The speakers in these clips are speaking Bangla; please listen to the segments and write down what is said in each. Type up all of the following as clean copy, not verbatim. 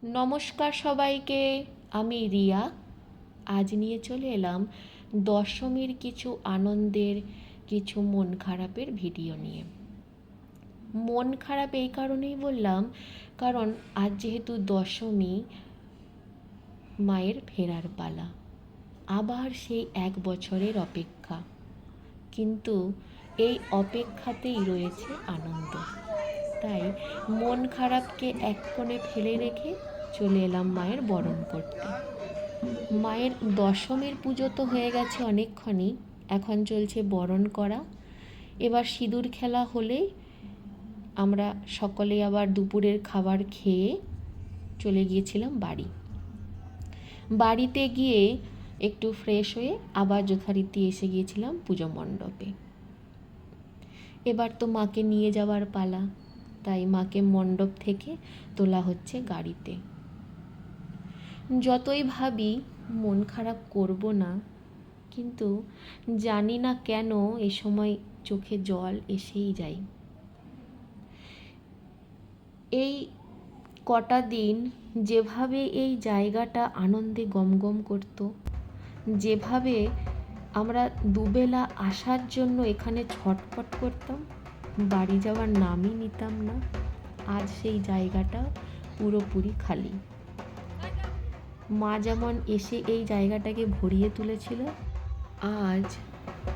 নমস্কার সবাইকে, আমি রিয়া। আজ নিয়ে চলে এলাম দশমীর কিছু আনন্দের, কিছু মন খারাপের ভিডিও নিয়ে। মন খারাপ এই কারণেই বললাম, কারণ আজ যেহেতু দশমী, মায়ের ফেরার পালা। আবার সেই 1 বছরের অপেক্ষা, কিন্তু এই অপেক্ষাতেই রয়েছে আনন্দ। তাই মন খারাপকে এক কোণে ফেলে রেখে চলে এলাম মায়ের বরণ করতে। মায়ের দশমীর পুজো তো হয়ে গেছে অনেকক্ষণই, এখন চলছে বরণ করা। এবার সিঁদুর খেলা হলেই আমরা সকলে আবার দুপুরের খাবার খেয়ে চলে গিয়েছিলাম বাড়িতে গিয়ে একটু ফ্রেশ হয়ে আবার যথারীতি এসে গিয়েছিলাম পুজো মণ্ডপে। এবার তো মাকে নিয়ে যাওয়ার পালা, তাই মাকে মণ্ডপ থেকে তোলা হচ্ছে গাড়িতে। যতই ভাবি মন খারাপ করব না, কিন্তু জানি না কেন এই সময় চোখে জল এসেই যায়। এই কটা দিন যেভাবে এই জায়গাটা আনন্দে গমগম করত, যেভাবে আমরা দুবেলা আসার জন্য এখানে ছটফট করতাম, বাড়ি যাওয়ার নামই নিতাম না, আজ সেই জায়গাটা পুরোপুরি খালি। মা যেমন এসে এই জায়গাটাকে ভরিয়ে তুলেছিল, আজ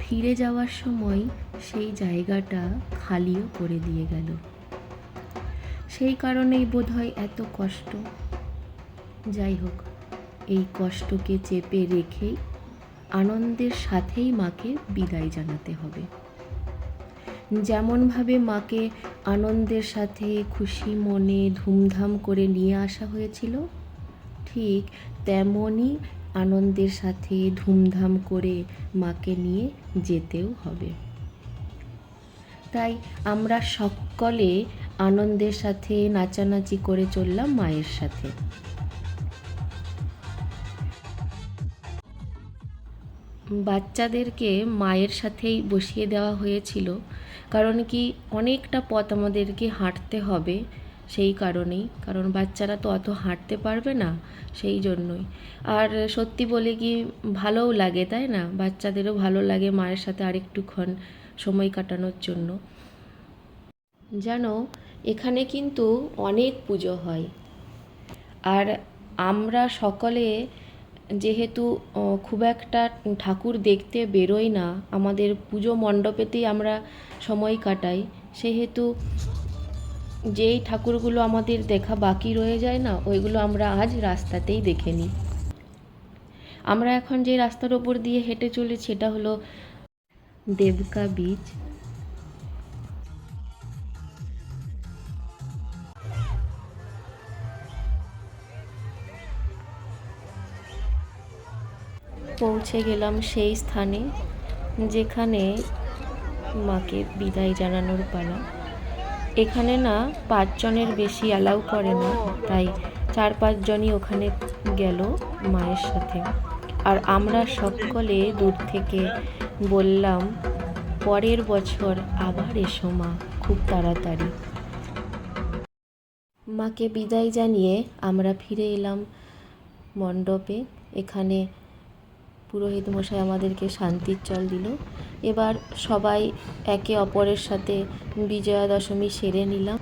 ফিরে যাওয়ার সময় সেই জায়গাটা খালিও করে দিয়ে গেল। সেই কারণেই বোধহয় এত কষ্ট। যাই হোক, এই কষ্টকে চেপে রেখেই আনন্দের সাথেই মাকে বিদায় জানাতে হবে। যেমনভাবে মাকে আনন্দের সাথে খুশি মনে ধুমধাম করে নিয়ে আসা হয়েছিল, ঠিক তেমনই আনন্দের সাথে ধুমধাম করে মাকে নিয়ে যেতেও হবে। তাই আমরা সকলে আনন্দের সাথে নাচানাচি করে চললাম মায়ের সাথে। বাচ্চাদেরকে মায়ের সাথেই বসিয়ে দেওয়া হয়েছিল, কারণ কি অনেকটা পথ আমাদেরকে হাঁটতে হবে, সেই কারণেই। কারণ বাচ্চারা তো অত হাঁটতে পারবে না, সেই জন্যই। আর সত্যি বলে কি ভালোও লাগে, তাই না? বাচ্চাদেরও ভালো লাগে মায়ের সাথে আরেকটুক্ষণ সময় কাটানোর জন্য। জানো, এখানে কিন্তু অনেক পুজো হয়, আর আমরা সকলে যেহেতু খুব একটা ঠাকুর দেখতে বেরোই না, আমাদের পুজো মণ্ডপেতেই আমরা সময় কাটাই, সেহেতু যেই ঠাকুরগুলো আমাদের দেখা বাকি রয়ে যায় না, ওইগুলো আমরা আজ রাস্তাতেই দেখে নিই। আমরা এখন যে রাস্তার ওপর দিয়ে হেঁটে চলেছি এটা হলো দেবকা বীচ। পৌঁছে গেলাম সেই স্থানে যেখানে মাকে বিদায় জানানোর পালা। এখানে না 5 জনের বেশি অ্যালাউ করে না, তাই 4-5 জনই ওখানে গেল মায়ের সাথে। আর আমরা সকলে দূর থেকে বললাম, পরের বছর আবার এসো মা, খুব তাড়াতাড়ি। মাকে বিদায় জানিয়ে আমরা ফিরে এলাম মণ্ডপে। এখানে পুরোহিত মশাই আমাদেরকে শান্তির জল দিল। এবার সবাই একে অপরের সাথে বিজয়া দশমী সেরে নিলাম।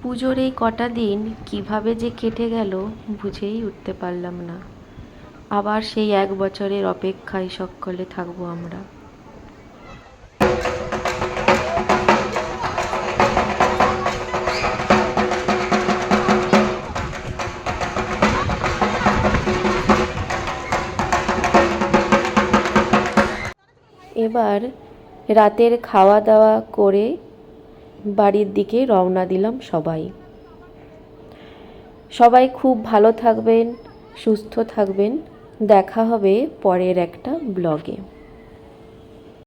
পুজোর এই কটা দিন কিভাবে যে কেটে গেল বুঝেই উঠতে পারলাম না। আবার সেই 1 বছরের অপেক্ষায় সকলে থাকবো আমরা। এবার রাতের খাওয়া দাওয়া করে বাড়ির দিকে রওনা দিলাম সবাই খুব ভালো থাকবেন, সুস্থ থাকবেন। দেখা হবে পরের একটা ব্লগে।